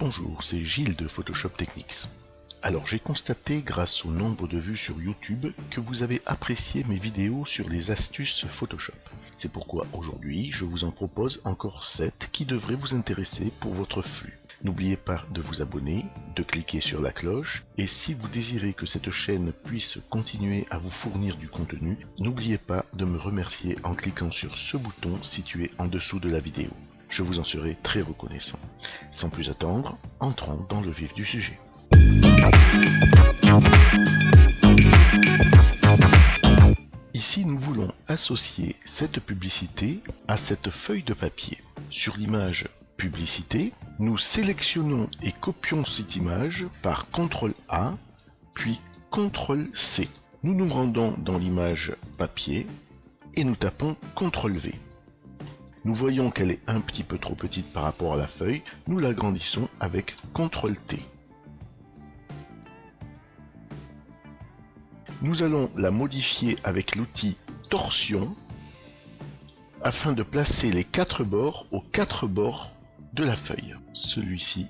Bonjour, c'est Gilles de Photoshop Techniques. Alors j'ai constaté grâce au nombre de vues sur YouTube que vous avez apprécié mes vidéos sur les astuces Photoshop. C'est pourquoi aujourd'hui je vous en propose encore 7 qui devraient vous intéresser pour votre flux. N'oubliez pas de vous abonner, de cliquer sur la cloche et si vous désirez que cette chaîne puisse continuer à vous fournir du contenu, n'oubliez pas de me remercier en cliquant sur ce bouton situé en dessous de la vidéo. Je vous en serai très reconnaissant. Sans plus attendre, entrons dans le vif du sujet. Ici, nous voulons associer cette publicité à cette feuille de papier. Sur l'image Publicité, nous sélectionnons et copions cette image par CTRL A, puis CTRL C. Nous nous rendons dans l'image Papier et nous tapons CTRL V. Nous voyons qu'elle est un petit peu trop petite par rapport à la feuille, nous l'agrandissons avec CTRL T. Nous allons la modifier avec l'outil Torsion afin de placer les 4 bords aux 4 bords de la feuille. Celui-ci,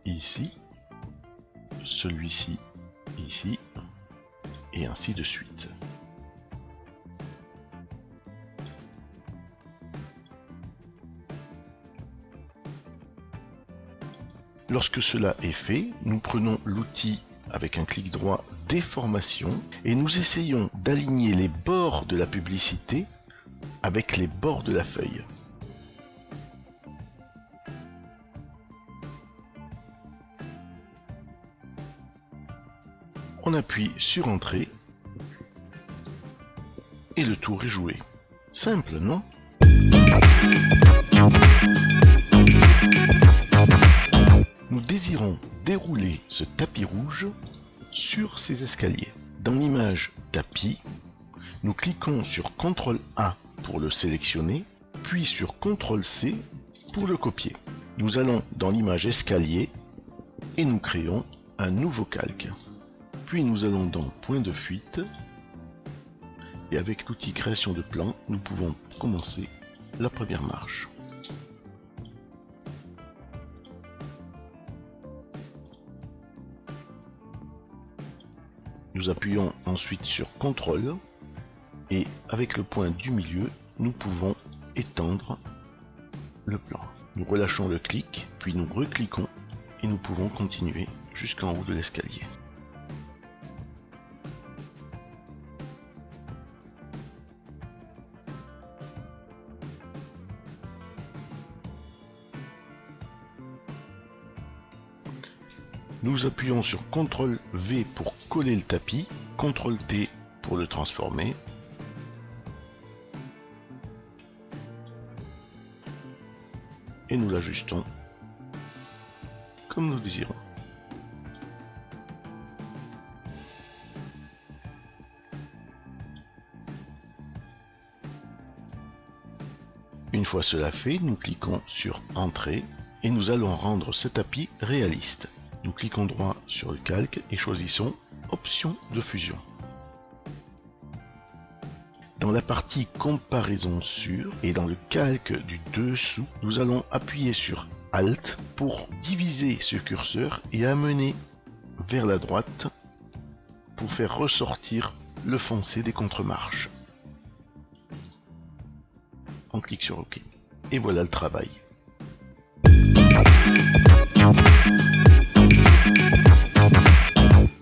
ici, celui-ci, ici, et ainsi de suite. Lorsque cela est fait, nous prenons l'outil avec un clic droit Déformation et nous essayons d'aligner les bords de la publicité avec les bords de la feuille. On appuie sur Entrée et le tour est joué. Simple, non ? Nous désirons dérouler ce tapis rouge sur ces escaliers. Dans l'image tapis, nous cliquons sur CTRL A pour le sélectionner, puis sur CTRL C pour le copier. Nous allons dans l'image escalier et nous créons un nouveau calque. Puis nous allons dans Point de fuite et avec l'outil Création de plan, nous pouvons commencer la première marche. Nous appuyons ensuite sur CTRL et avec le point du milieu, nous pouvons étendre le plan. Nous relâchons le clic, puis nous recliquons et nous pouvons continuer jusqu'en haut de l'escalier. Nous appuyons sur CTRL V pour coller le tapis, CTRL T pour le transformer. Et nous l'ajustons comme nous désirons. Une fois cela fait, nous cliquons sur Entrée et nous allons rendre ce tapis réaliste. Nous cliquons droit sur le calque et choisissons Option de fusion. Dans la partie Comparaison sur et dans le calque du dessous, nous allons appuyer sur Alt pour diviser ce curseur et amener vers la droite pour faire ressortir le foncé des contre-marches. On clique sur OK. Et voilà le travail.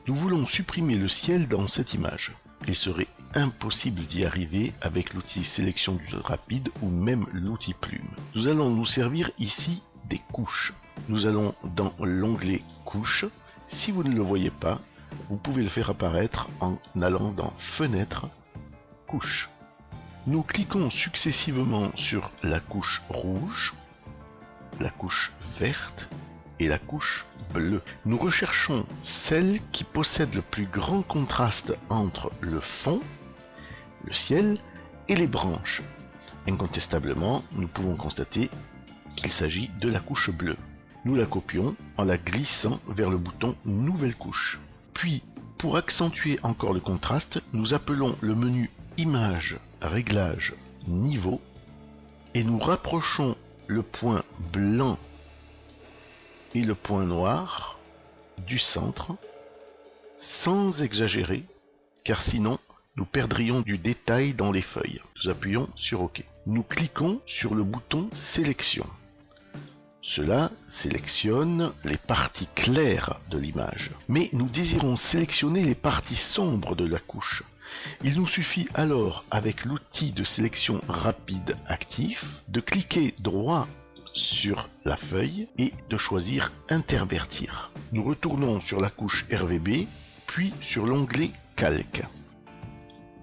Nous voulons supprimer le ciel dans cette image. Il serait impossible d'y arriver avec l'outil sélection rapide ou même l'outil plume. Nous allons nous servir ici des couches. Nous allons dans l'onglet couches. Si vous ne le voyez pas, vous pouvez le faire apparaître en allant dans Fenêtre, couches. Nous cliquons successivement sur la couche rouge, la couche verte et la couche bleue. Nous recherchons celle qui possède le plus grand contraste entre le fond, le ciel et les branches. Incontestablement, nous pouvons constater qu'il s'agit de la couche bleue. Nous la copions en la glissant vers le bouton Nouvelle couche. Puis, pour accentuer encore le contraste, nous appelons le menu Image, Réglages, Niveau et nous rapprochons le point blanc et le point noir du centre, sans exagérer, car sinon nous perdrions du détail dans les feuilles. Nous appuyons sur OK. Nous cliquons sur le bouton Sélection. Cela sélectionne les parties claires de l'image. Mais nous désirons sélectionner les parties sombres de la couche. Il nous suffit alors, avec l'outil de sélection rapide actif, de cliquer droit sur la feuille et de choisir Intervertir. Nous retournons sur la couche RVB, puis sur l'onglet Calque.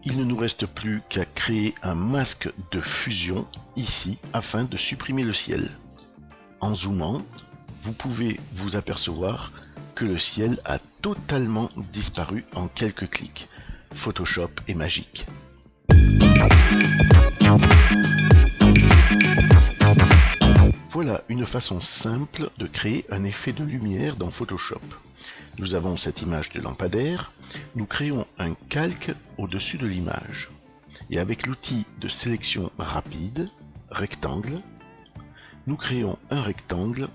Il ne nous reste plus qu'à créer un masque de fusion ici afin de supprimer le ciel. En zoomant, vous pouvez vous apercevoir que le ciel a totalement disparu en quelques clics. Photoshop est magique. Voilà une façon simple de créer un effet de lumière dans Photoshop. Nous avons cette image de lampadaire, nous créons un calque au-dessus de l'image. Et avec l'outil de sélection rapide, rectangle, nous créons un rectangle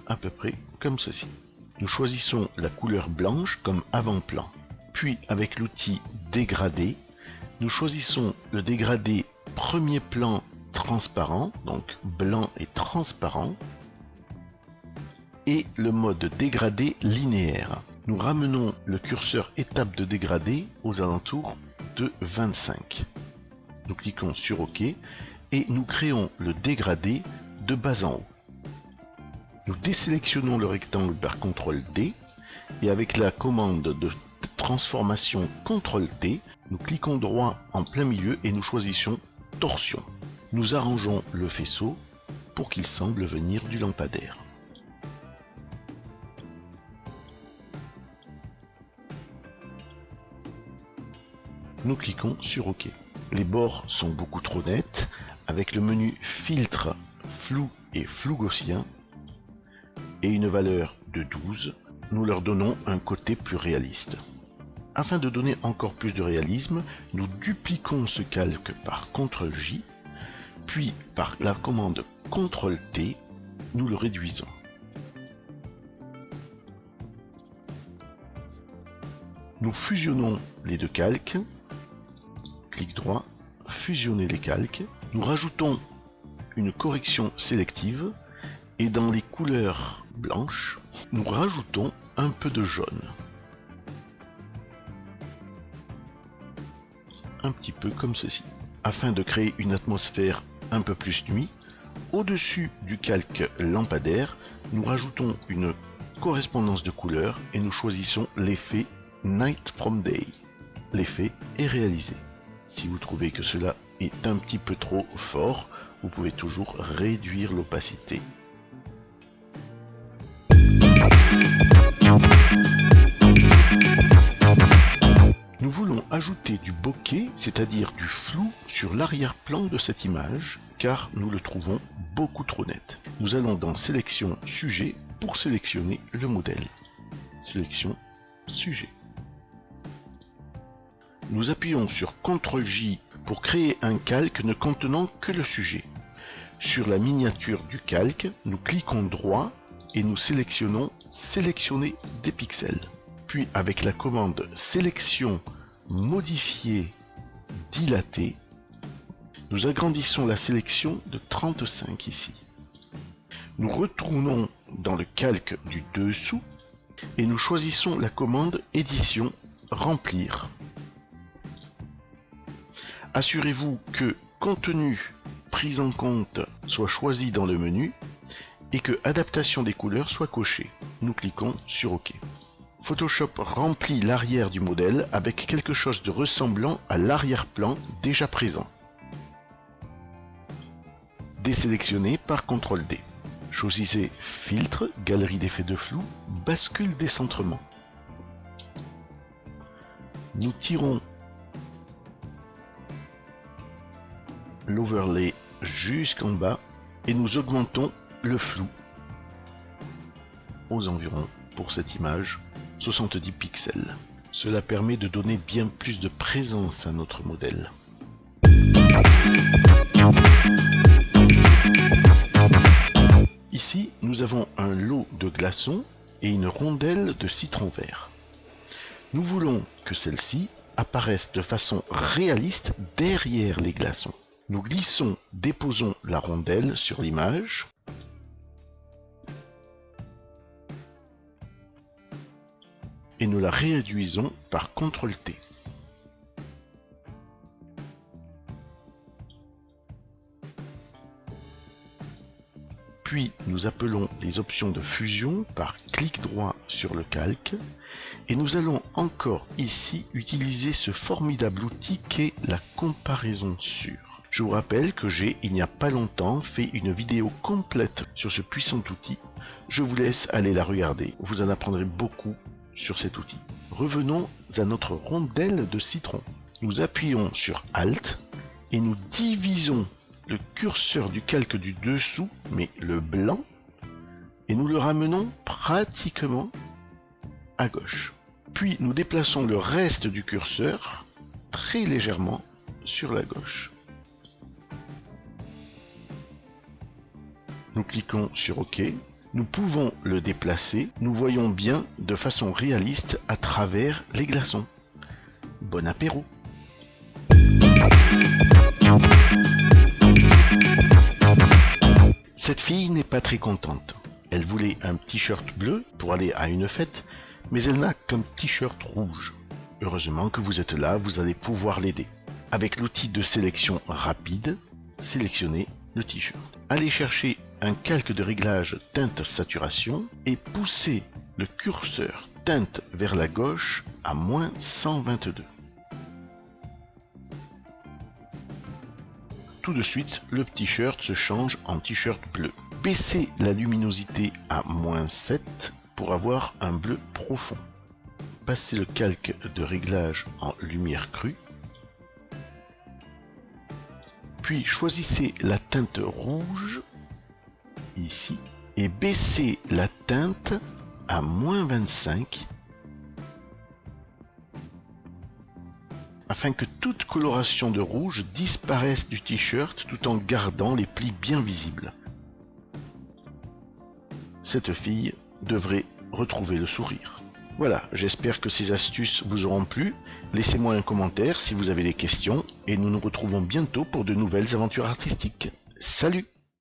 à peu près comme ceci. Nous choisissons la couleur blanche comme avant-plan. Puis avec l'outil dégradé, nous choisissons le dégradé premier plan transparent, donc blanc et transparent, et le mode dégradé linéaire. Nous ramenons le curseur étape de dégradé aux alentours de 25. Nous cliquons sur OK et nous créons le dégradé de bas en haut. Nous désélectionnons le rectangle par CTRL D et avec la commande de transformation CTRL T, nous cliquons droit en plein milieu et nous choisissons torsion. Nous arrangeons le faisceau pour qu'il semble venir du lampadaire. Nous cliquons sur OK. Les bords sont beaucoup trop nets. Avec le menu Filtre, Flou et Flou gaussien et une valeur de 12, nous leur donnons un côté plus réaliste. Afin de donner encore plus de réalisme, nous dupliquons ce calque par CTRL-J, puis par la commande CTRL-T, nous le réduisons. Nous fusionnons les deux calques, clic droit, fusionner les calques, nous rajoutons une correction sélective et dans les couleurs blanches, nous rajoutons un peu de jaune. Un petit peu comme ceci. Afin de créer une atmosphère un peu plus nuit, au-dessus du calque lampadaire, nous rajoutons une correspondance de couleurs et nous choisissons l'effet Night from Day. L'effet est réalisé. Si vous trouvez que cela est un petit peu trop fort, vous pouvez toujours réduire l'opacité. Nous voulons ajouter du bokeh, c'est-à-dire du flou, sur l'arrière-plan de cette image, car nous le trouvons beaucoup trop net. Nous allons dans Sélection Sujet pour sélectionner le modèle. Sélection Sujet. Nous appuyons sur CTRL-J pour créer un calque ne contenant que le sujet. Sur la miniature du calque, nous cliquons droit et nous sélectionnons Sélectionner des pixels. Puis avec la commande Sélection, Modifier, Dilater, nous agrandissons la sélection de 35 ici. Nous retournons dans le calque du dessous et nous choisissons la commande Édition, Remplir. Assurez-vous que Contenu pris en compte soit choisi dans le menu et que Adaptation des couleurs soit coché. Nous cliquons sur OK. Photoshop remplit l'arrière du modèle avec quelque chose de ressemblant à l'arrière-plan déjà présent. Désélectionné par CTRL-D. Choisissez Filtre, Galerie d'effets de flou, Bascule décentrement. Nous tirons l'overlay jusqu'en bas et nous augmentons le flou aux environs pour cette image 70 pixels. Cela permet de donner bien plus de présence à notre modèle. glaçons et une rondelle de citron vert. Nous voulons que celle-ci apparaisse de façon réaliste derrière les glaçons. Nous déposons la rondelle sur l'image. Et nous la réduisons par CTRL-T. Puis nous appelons les options de fusion par clic droit sur le calque et nous allons encore ici utiliser ce formidable outil qu'est la comparaison sur. Je vous rappelle que j'ai, il n'y a pas longtemps, fait une vidéo complète sur ce puissant outil. Je vous laisse aller la regarder, vous en apprendrez beaucoup sur cet outil. Revenons à notre rondelle de citron. Nous appuyons sur Alt et nous divisons le curseur du calque du dessous, mais le blanc, et nous le ramenons pratiquement à gauche. Puis nous déplaçons le reste du curseur très légèrement sur la gauche. Nous cliquons sur OK. Nous pouvons le déplacer. Nous voyons bien de façon réaliste à travers les glaçons. Bon apéro! Cette fille n'est pas très contente. Elle voulait un t-shirt bleu pour aller à une fête, mais elle n'a qu'un t-shirt rouge. Heureusement que vous êtes là, vous allez pouvoir l'aider. Avec l'outil de sélection rapide, sélectionnez le t-shirt. Allez chercher un calque de réglage teinte saturation et poussez le curseur teinte vers la gauche à -122. Tout de suite, le t-shirt se change en t-shirt bleu. Baissez la luminosité à -7 pour avoir un bleu profond. Passez le calque de réglage en lumière crue. Puis choisissez la teinte rouge, ici, et baissez la teinte à -25 afin que toute coloration de rouge disparaisse du t-shirt tout en gardant les plis bien visibles. Cette fille devrait retrouver le sourire. Voilà, j'espère que ces astuces vous auront plu. Laissez-moi un commentaire si vous avez des questions et nous nous retrouvons bientôt pour de nouvelles aventures artistiques. Salut!